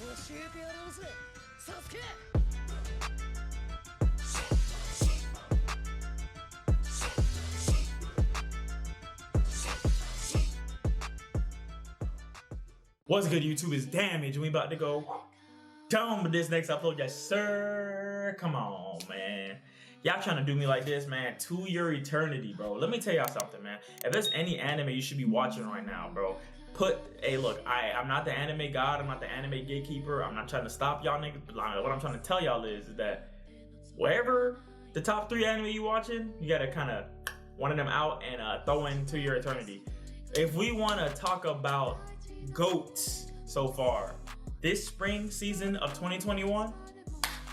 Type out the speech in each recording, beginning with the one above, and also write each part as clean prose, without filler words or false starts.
What's good, YouTube? Is Damage. We about to go down with this next upload. Yes, sir. Come on, man. Y'all trying to do me like this, man. To Your Eternity, bro. Let me tell y'all something, man. If there's any anime you should be watching right now, bro, hey, look, I'm not the anime god. I'm not the anime gatekeeper. I'm not trying to stop y'all niggas. But what I'm trying to tell y'all is that wherever the top 3 anime you watching, you gotta kind of one of them out and throw in To Your Eternity. If we want to talk about GOATs so far this spring season of 2021,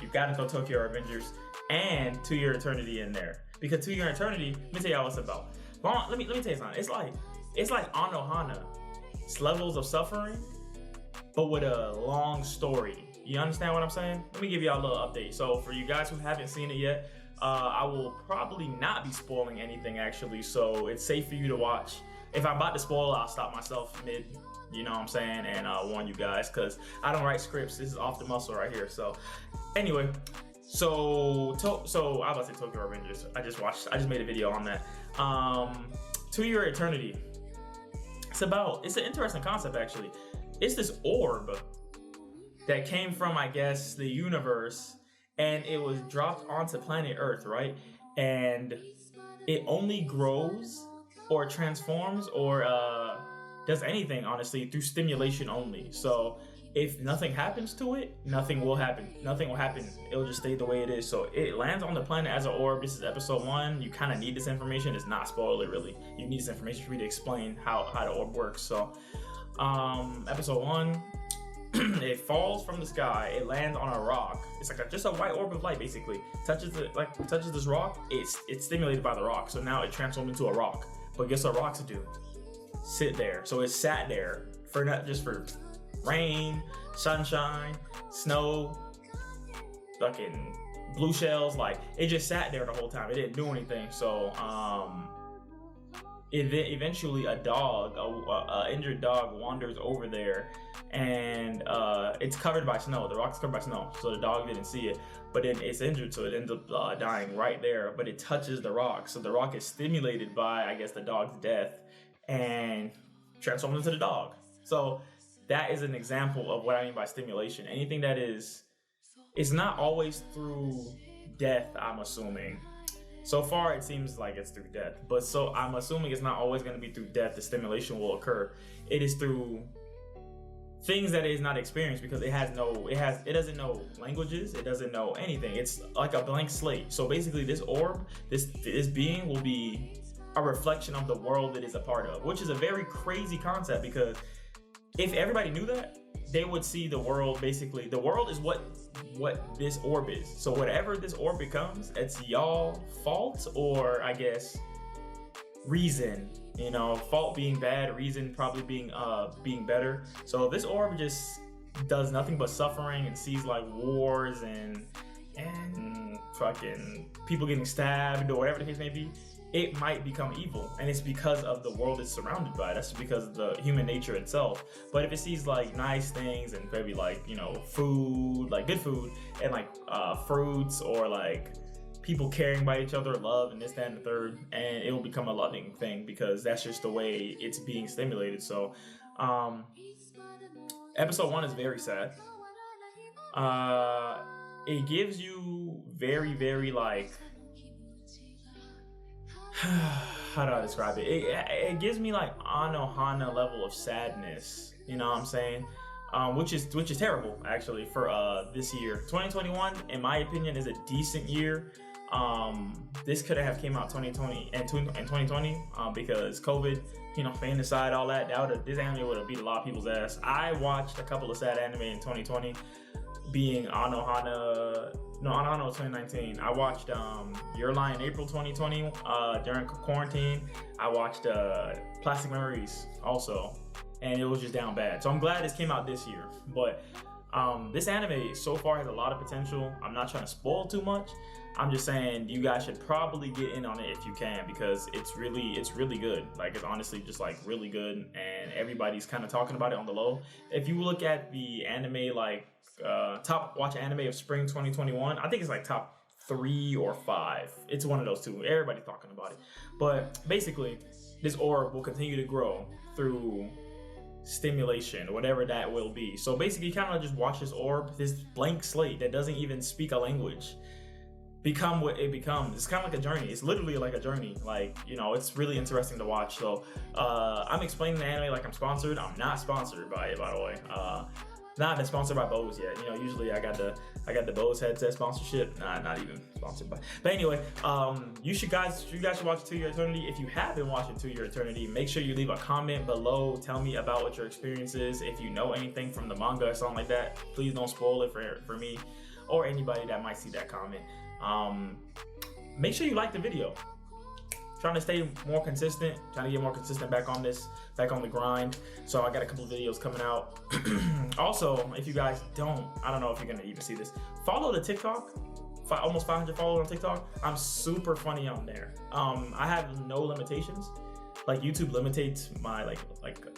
you've got to throw Tokyo Revengers and To Your Eternity in there, because To Your Eternity, let me tell y'all what it's about. Let me tell you something. It's like Anohana. It's levels of suffering, but with a long story. You understand what I'm saying? Let me give y'all a little update. So for you guys who haven't seen it yet, I will probably not be spoiling anything actually, so it's safe for you to watch. If I'm about to spoil, I'll stop myself mid, you know what I'm saying, and I'll warn you guys, because I don't write scripts. This is off the muscle right here. So anyway, so I was about to say Tokyo Revengers. I just made a video on that. To Your Eternity. It's an interesting concept actually. It's this orb that came from, I guess, the universe, and it was dropped onto planet Earth, right? And it only grows or transforms or does anything, honestly, through stimulation only. So if nothing happens to it, nothing will happen. It'll just stay the way it is. So it lands on the planet as an orb. This is episode 1. You kind of need this information. It's not spoiler, really. You need this information for me to explain how the orb works. So episode 1, it falls from the sky. It lands on a rock. It's like just a white orb of light, basically. Touches this rock. It's stimulated by the rock. So now it transforms into a rock. But guess what rocks do? Sit there. So it sat there for not just for rain, sunshine, snow, fucking blue shells. Like, it just sat there the whole time. It didn't do anything. So eventually a injured dog wanders over there, and it's covered by snow. The rock's covered by snow, so the dog didn't see it, but then it's injured, so it ends up dying right there. But it touches the rock, so the rock is stimulated by, I guess, the dog's death and transforms into the dog. So that is an example of what I mean by stimulation. Anything that it's not always through death, I'm assuming. So far, it seems like it's through death, but so I'm assuming it's not always going to be through death the stimulation will occur. It is through things that it is not experienced, because it doesn't know languages, it doesn't know anything. It's like a blank slate. So basically, this orb, this being will be a reflection of the world that it's a part of, which is a very crazy concept, because if everybody knew that, they would see the world. Basically, the world is what this orb is. So whatever this orb becomes, it's y'all fault, or I guess reason. You know, fault being bad, reason probably being better. So this orb just does nothing but suffering and sees like wars and fucking people getting stabbed or whatever the case may be. It might become evil, and it's because of the world it's surrounded by. That's because of the human nature itself. But if it sees like nice things and maybe like, you know, food, like good food, and like fruits, or like people caring about each other, love, and this, that, and the third, and it will become a loving thing, because that's just the way it's being stimulated. So episode 1 is very sad. It gives you very, very like, how do I describe it? It gives me like Anohana level of sadness. You know what I'm saying? Which is terrible actually for this year. 2021, in my opinion, is a decent year. This could have came out 2020 and 2020 because COVID, you know, fan aside, all that. This anime would have beat a lot of people's ass. I watched a couple of sad anime in 2020, being Anohana was 2019. I watched Your Lie in April 2020 during quarantine. I watched Plastic Memories also, and it was just down bad. So I'm glad this came out this year. But This anime so far has a lot of potential. I'm not trying to spoil too much. I'm just saying you guys should probably get in on it if you can, because it's really good. Like, it's honestly just like really good, and everybody's kind of talking about it on the low. If you look at the anime, like top watch anime of spring 2021, I think it's like top 3 or 5. It's one of those two. Everybody's talking about it. But basically, this orb will continue to grow through stimulation, whatever that will be. So basically, kind of just watch this orb, this blank slate that doesn't even speak a language, become what it becomes. It's kind of like a journey. It's literally like a journey. Like, you know, it's really interesting to watch. So I'm explaining the anime like I'm sponsored. I'm not sponsored by it, by the way. Not been sponsored by Bose yet. You know, usually I got the Bose headset sponsorship. Nah, not even sponsored by. But anyway, you guys should watch To Your Eternity. If you have been watching To Your Eternity, make sure you leave a comment below. Tell me about what your experience is. If you know anything from the manga or something like that, please don't spoil it for me or anybody that might see that comment. Make sure you like the video. Trying to stay more consistent, trying to get more consistent back on the grind. So I got a couple of videos coming out. Also, if you guys I don't know if you're gonna even see this, follow the TikTok. Almost 500 followers on TikTok. I'm super funny on there. I have no limitations. Like, YouTube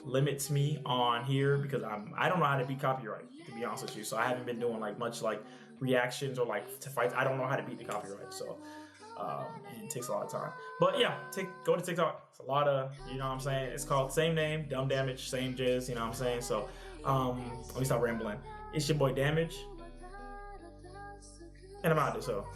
limits me on here because I don't know how to beat copyright, to be honest with you. So I haven't been doing like much like reactions or like to fights. I don't know how to beat the copyright. So and it takes a lot of time. But yeah, go to TikTok. It's a lot of, you know what I'm saying? It's called same name, Dumb Damage, same jizz, you know what I'm saying? So let me stop rambling. It's your boy Damage. And I'm out there, so